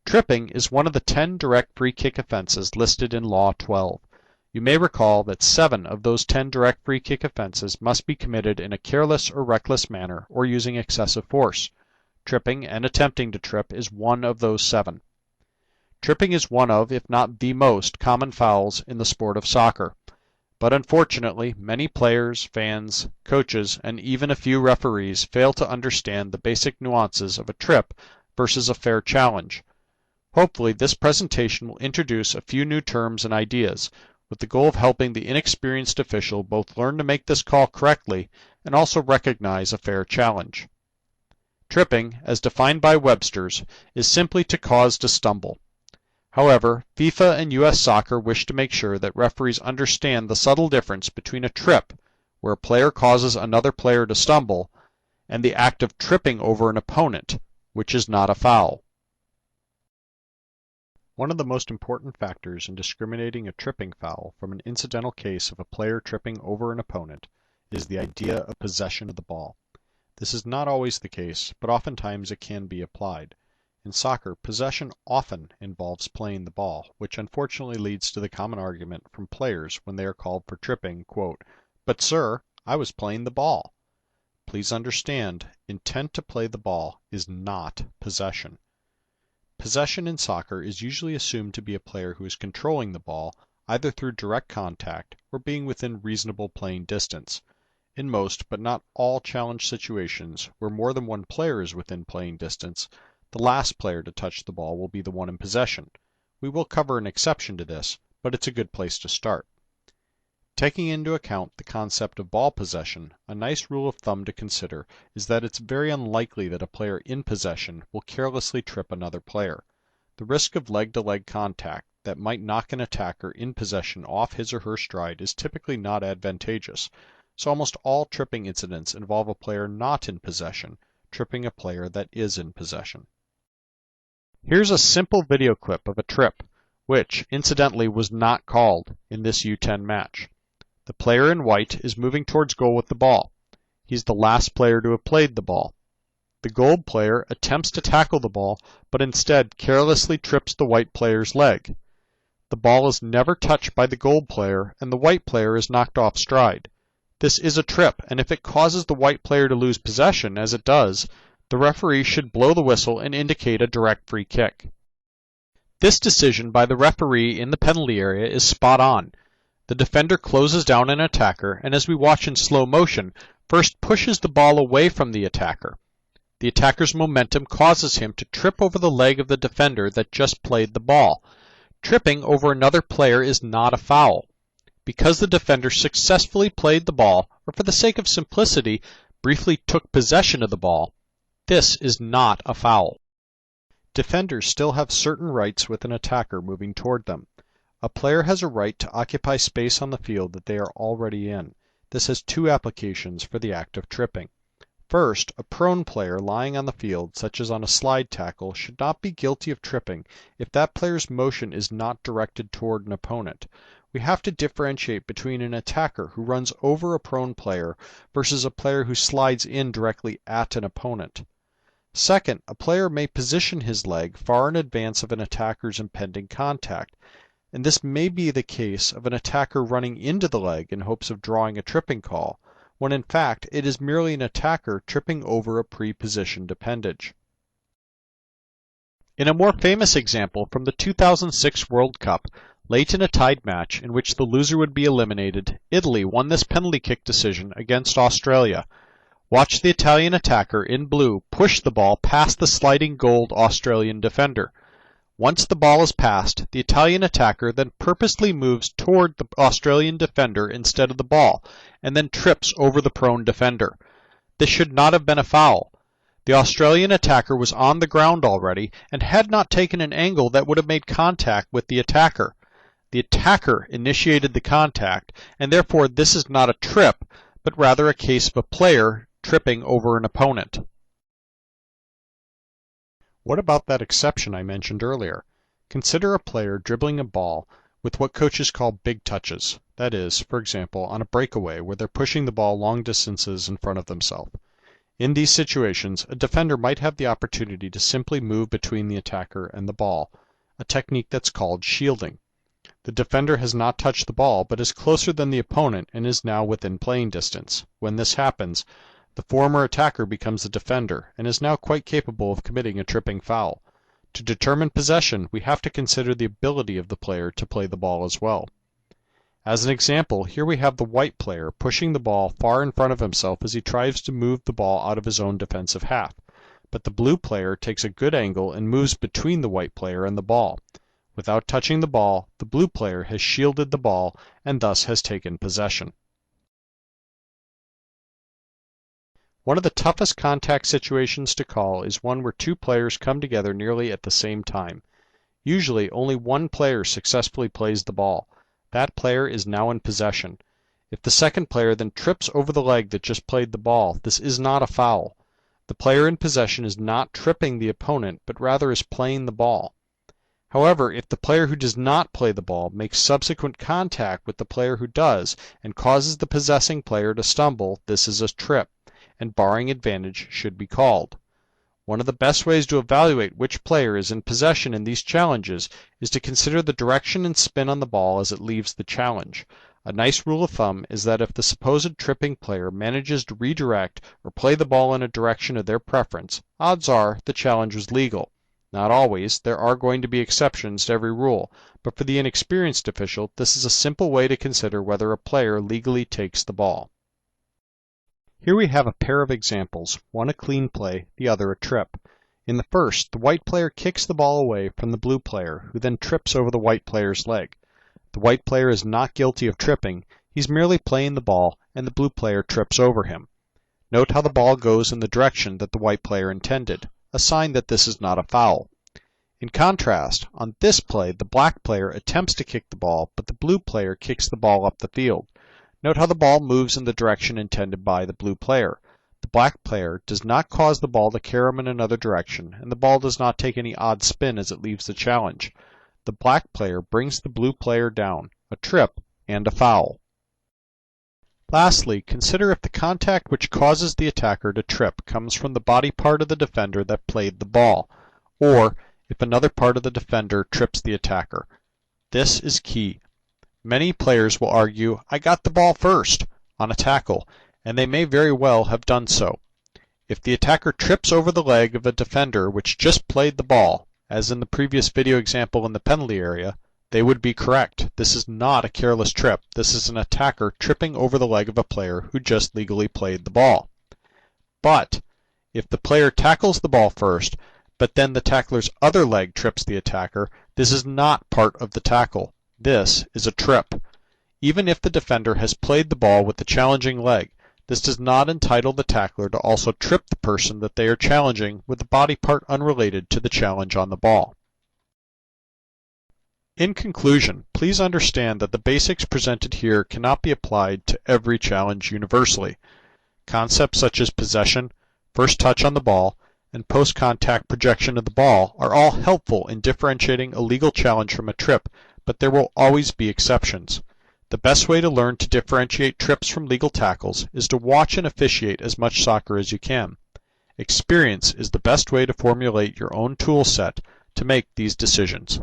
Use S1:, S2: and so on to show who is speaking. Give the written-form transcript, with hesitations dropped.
S1: Tripping is one of the 10 direct free kick offenses listed in Law 12. You may recall that 7 of those 10 direct free kick offenses must be committed in a careless or reckless manner or using excessive force. Tripping and attempting to trip is one of those 7. Tripping is one of, if not the most, common fouls in the sport of soccer. But unfortunately, many players, fans, coaches, and even a few referees fail to understand the basic nuances of a trip versus a fair challenge. Hopefully, this presentation will introduce a few new terms and ideas, with the goal of helping the inexperienced official both learn to make this call correctly and also recognize a fair challenge. Tripping, as defined by Webster's, is simply to cause to stumble. However, FIFA and US Soccer wish to make sure that referees understand the subtle difference between a trip, where a player causes another player to stumble, and the act of tripping over an opponent, which is not a foul. One of the most important factors in discriminating a tripping foul from an incidental case of a player tripping over an opponent is the idea of possession of the ball. This is not always the case, but oftentimes it can be applied. In soccer, possession often involves playing the ball, which unfortunately leads to the common argument from players when they are called for tripping, quote, "But sir, I was playing the ball." Please understand, intent to play the ball is not possession. Possession in soccer is usually assumed to be a player who is controlling the ball either through direct contact or being within reasonable playing distance. In most, but not all challenge situations where more than one player is within playing distance, the last player to touch the ball will be the one in possession. We will cover an exception to this, but it's a good place to start. Taking into account the concept of ball possession, a nice rule of thumb to consider is that it's very unlikely that a player in possession will carelessly trip another player. The risk of leg-to-leg contact that might knock an attacker in possession off his or her stride is typically not advantageous, so almost all tripping incidents involve a player not in possession tripping a player that is in possession. Here's a simple video clip of a trip, which, incidentally, was not called in this U10 match. The player in white is moving towards goal with the ball. He's the last player to have played the ball. The gold player attempts to tackle the ball, but instead carelessly trips the white player's leg. The ball is never touched by the gold player, and the white player is knocked off stride. This is a trip, and if it causes the white player to lose possession, as it does, the referee should blow the whistle and indicate a direct free kick. This decision by the referee in the penalty area is spot on. The defender closes down an attacker, and as we watch in slow motion, first pushes the ball away from the attacker. The attacker's momentum causes him to trip over the leg of the defender that just played the ball. Tripping over another player is not a foul. Because the defender successfully played the ball, or for the sake of simplicity, briefly took possession of the ball, this is not a foul. Defenders still have certain rights with an attacker moving toward them. A player has a right to occupy space on the field that they are already in. This has 2 applications for the act of tripping. First, a prone player lying on the field, such as on a slide tackle, should not be guilty of tripping if that player's motion is not directed toward an opponent. We have to differentiate between an attacker who runs over a prone player versus a player who slides in directly at an opponent. Second, a player may position his leg far in advance of an attacker's impending contact, and this may be the case of an attacker running into the leg in hopes of drawing a tripping call, when in fact it is merely an attacker tripping over a pre-positioned appendage. In a more famous example from the 2006 World Cup, late in a tied match in which the loser would be eliminated, Italy won this penalty kick decision against Australia. Watch the Italian attacker in blue push the ball past the sliding gold Australian defender. Once the ball is passed, the Italian attacker then purposely moves toward the Australian defender instead of the ball, and then trips over the prone defender. This should not have been a foul. The Australian attacker was on the ground already and had not taken an angle that would have made contact with the attacker. The attacker initiated the contact, and therefore this is not a trip, but rather a case of a player tripping over an opponent. What about that exception I mentioned earlier? Consider a player dribbling a ball with what coaches call big touches. That is, for example, on a breakaway where they're pushing the ball long distances in front of themselves. In these situations, a defender might have the opportunity to simply move between the attacker and the ball, a technique that's called shielding. The defender has not touched the ball but is closer than the opponent and is now within playing distance. When this happens, the former attacker becomes the defender and is now quite capable of committing a tripping foul. To determine possession, we have to consider the ability of the player to play the ball as well. As an example, here we have the white player pushing the ball far in front of himself as he tries to move the ball out of his own defensive half. But the blue player takes a good angle and moves between the white player and the ball. Without touching the ball, the blue player has shielded the ball and thus has taken possession. One of the toughest contact situations to call is one where two players come together nearly at the same time. Usually, only one player successfully plays the ball. That player is now in possession. If the second player then trips over the leg that just played the ball, this is not a foul. The player in possession is not tripping the opponent, but rather is playing the ball. However, if the player who does not play the ball makes subsequent contact with the player who does and causes the possessing player to stumble, this is a trip, and barring advantage should be called. One of the best ways to evaluate which player is in possession in these challenges is to consider the direction and spin on the ball as it leaves the challenge. A nice rule of thumb is that if the supposed tripping player manages to redirect or play the ball in a direction of their preference, odds are the challenge was legal. Not always, there are going to be exceptions to every rule, but for the inexperienced official, this is a simple way to consider whether a player legally takes the ball. Here we have a pair of examples, one a clean play, the other a trip. In the first, the white player kicks the ball away from the blue player, who then trips over the white player's leg. The white player is not guilty of tripping, he's merely playing the ball, and the blue player trips over him. Note how the ball goes in the direction that the white player intended, a sign that this is not a foul. In contrast, on this play, the black player attempts to kick the ball, but the blue player kicks the ball up the field. Note how the ball moves in the direction intended by the blue player. The black player does not cause the ball to carry him in another direction, and the ball does not take any odd spin as it leaves the challenge. The black player brings the blue player down, a trip and a foul. Lastly, consider if the contact which causes the attacker to trip comes from the body part of the defender that played the ball, or if another part of the defender trips the attacker. This is key. Many players will argue, "I got the ball first," on a tackle, and they may very well have done so. If the attacker trips over the leg of a defender which just played the ball, as in the previous video example in the penalty area, they would be correct. This is not a careless trip. This is an attacker tripping over the leg of a player who just legally played the ball. But if the player tackles the ball first, but then the tackler's other leg trips the attacker, this is not part of the tackle. This is a trip. Even if the defender has played the ball with the challenging leg, this does not entitle the tackler to also trip the person that they are challenging with a body part unrelated to the challenge on the ball. In conclusion, please understand that the basics presented here cannot be applied to every challenge universally. Concepts such as possession, first touch on the ball, and post-contact projection of the ball are all helpful in differentiating a legal challenge from a trip, but there will always be exceptions. The best way to learn to differentiate trips from legal tackles is to watch and officiate as much soccer as you can. Experience is the best way to formulate your own tool set to make these decisions.